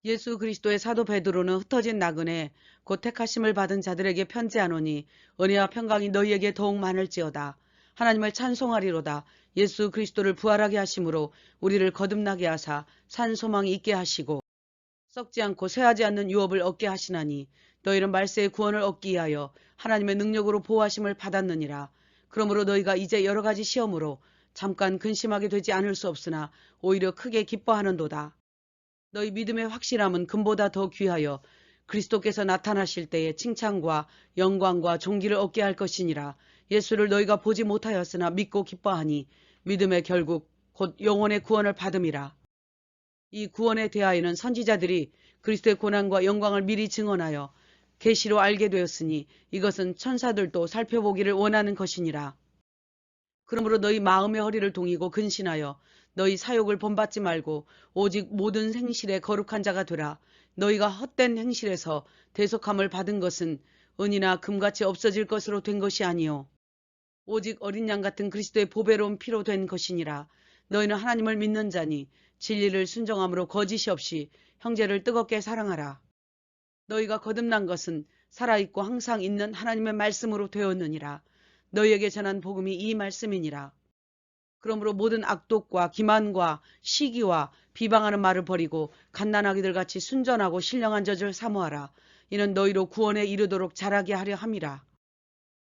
예수 그리스도의 사도 베드로는 흩어진 나그네 곧 택하심을 받은 자들에게 편지하노니 은혜와 평강이 너희에게 더욱 많을지어다. 하나님을 찬송하리로다. 예수 그리스도를 부활하게 하심으로 우리를 거듭나게 하사 산 소망이 있게 하시고 썩지 않고 쇠하지 않는 유업을 얻게 하시나니 너희는 말세의 구원을 얻기 위하여 하나님의 능력으로 보호하심을 받았느니라. 그러므로 너희가 이제 여러 가지 시험으로 잠깐 근심하게 되지 않을 수 없으나 오히려 크게 기뻐하는도다. 너희 믿음의 확실함은 금보다 더 귀하여 그리스도께서 나타나실 때에 칭찬과 영광과 존귀를 얻게 할 것이니라. 예수를 너희가 보지 못하였으나 믿고 기뻐하니 믿음의 결국 곧 영혼의 구원을 받음이라. 이 구원에 대하여는 선지자들이 그리스도의 고난과 영광을 미리 증언하여 계시로 알게 되었으니 이것은 천사들도 살펴보기를 원하는 것이니라. 그러므로 너희 마음의 허리를 동이고 근신하여 너희 사욕을 본받지 말고 오직 모든 행실에 거룩한 자가 되라. 너희가 헛된 행실에서 대속함을 받은 것은 은이나 금같이 없어질 것으로 된 것이 아니요 오직 어린 양 같은 그리스도의 보배로운 피로 된 것이니라. 너희는 하나님을 믿는 자니 진리를 순종함으로 거짓이 없이 형제를 뜨겁게 사랑하라. 너희가 거듭난 것은 살아있고 항상 있는 하나님의 말씀으로 되었느니라. 너희에게 전한 복음이 이 말씀이니라. 그러므로 모든 악독과 기만과 시기와 비방하는 말을 버리고 갓난아기들 같이 순전하고 신령한 젖을 사모하라. 이는 너희로 구원에 이르도록 자라게 하려 함이라.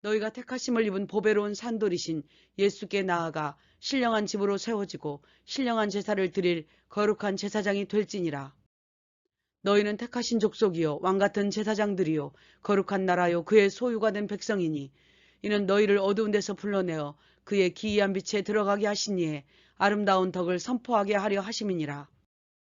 너희가 택하심을 입은 보배로운 산돌이신 예수께 나아가 신령한 집으로 세워지고 신령한 제사를 드릴 거룩한 제사장이 될지니라. 너희는 택하신 족속이요 왕같은 제사장들이요 거룩한 나라요 그의 소유가 된 백성이니 이는 너희를 어두운 데서 불러내어 그의 기이한 빛에 들어가게 하시니에 아름다운 덕을 선포하게 하려 하심이니라.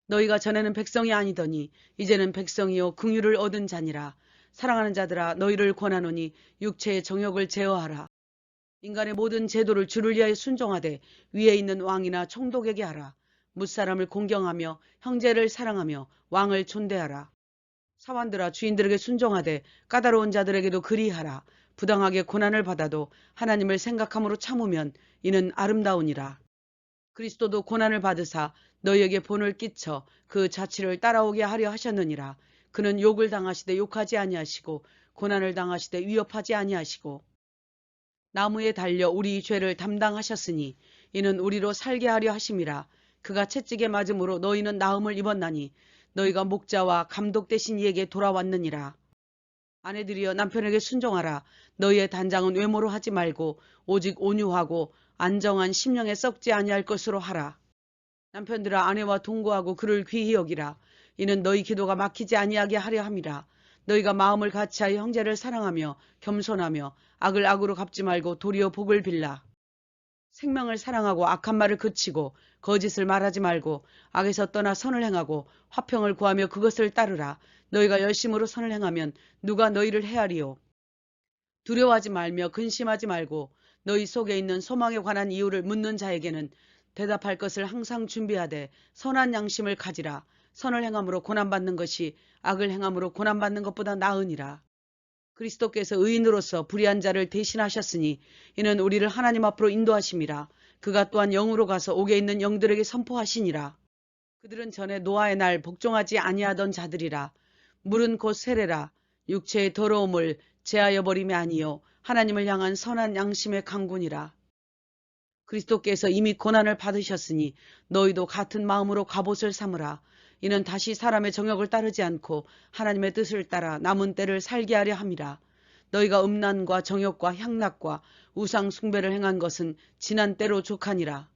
너희가 전에는 백성이 아니더니 이제는 백성이요 긍휼을 얻은 자니라. 사랑하는 자들아 너희를 권하노니 육체의 정욕을 제어하라. 인간의 모든 제도를 주를 위하여 순종하되 위에 있는 왕이나 총독에게 하라. 무사람을 공경하며 형제를 사랑하며 왕을 존대하라. 사환들아 주인들에게 순종하되 까다로운 자들에게도 그리하라. 부당하게 고난을 받아도 하나님을 생각함으로 참으면 이는 아름다우니라. 그리스도도 고난을 받으사 너희에게 본을 끼쳐 그 자취를 따라오게 하려 하셨느니라. 그는 욕을 당하시되 욕하지 아니하시고 고난을 당하시되 위협하지 아니하시고 나무에 달려 우리 죄를 담당하셨으니 이는 우리로 살게 하려 하심이라. 그가 채찍에 맞음으로 너희는 나음을 입었나니 너희가 목자와 감독 되신 이에게 돌아왔느니라. 아내들이여 남편에게 순종하라. 너희의 단장은 외모로 하지 말고 오직 온유하고 안정한 심령에 썩지 아니할 것으로 하라. 남편들아 아내와 동거하고 그를 귀히 여기라. 이는 너희 기도가 막히지 아니하게 하려 함이라. 너희가 마음을 같이하여 형제를 사랑하며 겸손하며 악을 악으로 갚지 말고 도리어 복을 빌라. 생명을 사랑하고 악한 말을 그치고 거짓을 말하지 말고 악에서 떠나 선을 행하고 화평을 구하며 그것을 따르라. 너희가 열심으로 선을 행하면 누가 너희를 헤아리요. 두려워하지 말며 근심하지 말고 너희 속에 있는 소망에 관한 이유를 묻는 자에게는 대답할 것을 항상 준비하되 선한 양심을 가지라. 선을 행함으로 고난받는 것이 악을 행함으로 고난받는 것보다 나으니라. 그리스도께서 의인으로서 불의한 자를 대신하셨으니 이는 우리를 하나님 앞으로 인도하심이라. 그가 또한 영으로 가서 옥에 있는 영들에게 선포하시니라. 그들은 전에 노아의 날 복종하지 아니하던 자들이라. 물은 곧 세례라. 육체의 더러움을 제하여 버림이 아니요 하나님을 향한 선한 양심의 강군이라. 그리스도께서 이미 고난을 받으셨으니 너희도 같은 마음으로 갑옷을 삼으라. 이는 다시 사람의 정욕을 따르지 않고 하나님의 뜻을 따라 남은 때를 살게 하려 함이라. 너희가 음란과 정욕과 향락과 우상 숭배를 행한 것은 지난 때로 족하니라.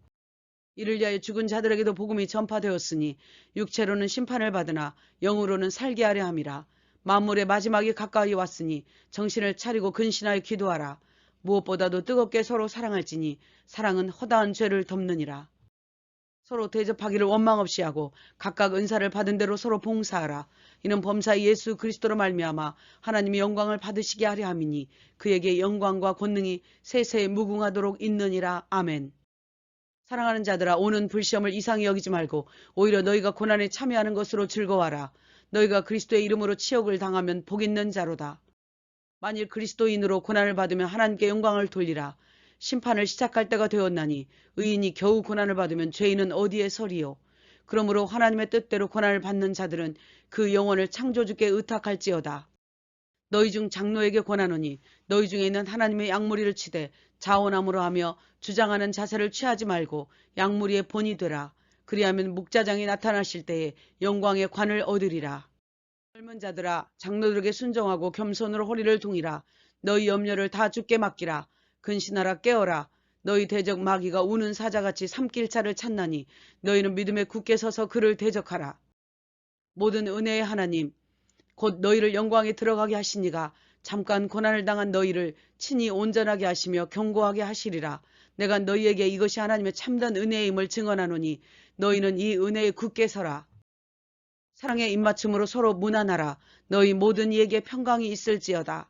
이를 위하여 죽은 자들에게도 복음이 전파되었으니 육체로는 심판을 받으나 영으로는 살게 하려 함이라. 만물의 마지막이 가까이 왔으니 정신을 차리고 근신하여 기도하라. 무엇보다도 뜨겁게 서로 사랑할지니 사랑은 허다한 죄를 덮느니라. 서로 대접하기를 원망 없이 하고 각각 은사를 받은 대로 서로 봉사하라. 이는 범사의 예수 그리스도로 말미암아 하나님이 영광을 받으시게 하려 함이니 그에게 영광과 권능이 세세에 무궁하도록 있느니라. 아멘. 사랑하는 자들아 오는 불시험을 이상히 여기지 말고 오히려 너희가 고난에 참여하는 것으로 즐거워하라. 너희가 그리스도의 이름으로 치욕을 당하면 복 있는 자로다. 만일 그리스도인으로 고난을 받으면 하나님께 영광을 돌리라. 심판을 시작할 때가 되었나니 의인이 겨우 고난을 받으면 죄인은 어디에 서리요. 그러므로 하나님의 뜻대로 고난을 받는 자들은 그 영혼을 창조주께 의탁할지어다. 너희 중 장로에게 권하노니 너희 중에 있는 하나님의 양무리를 치되 자원함으로 하며 주장하는 자세를 취하지 말고 양무리의 본이 되라. 그리하면 목자장이 나타나실 때에 영광의 관을 얻으리라. 젊은 자들아 장로들에게 순종하고 겸손으로 허리를 둥이라. 너희 염려를 다 주께 맡기라. 근신하라 깨어라. 너희 대적 마귀가 우는 사자같이 삼킬 차를 찾나니 너희는 믿음에 굳게 서서 그를 대적하라. 모든 은혜의 하나님 곧 너희를 영광에 들어가게 하시니가 잠깐 고난을 당한 너희를 친히 온전하게 하시며 견고하게 하시리라. 내가 너희에게 이것이 하나님의 참된 은혜임을 증언하노니 너희는 이 은혜에 굳게 서라. 사랑의 입맞춤으로 서로 무난하라. 너희 모든 이에게 평강이 있을지어다.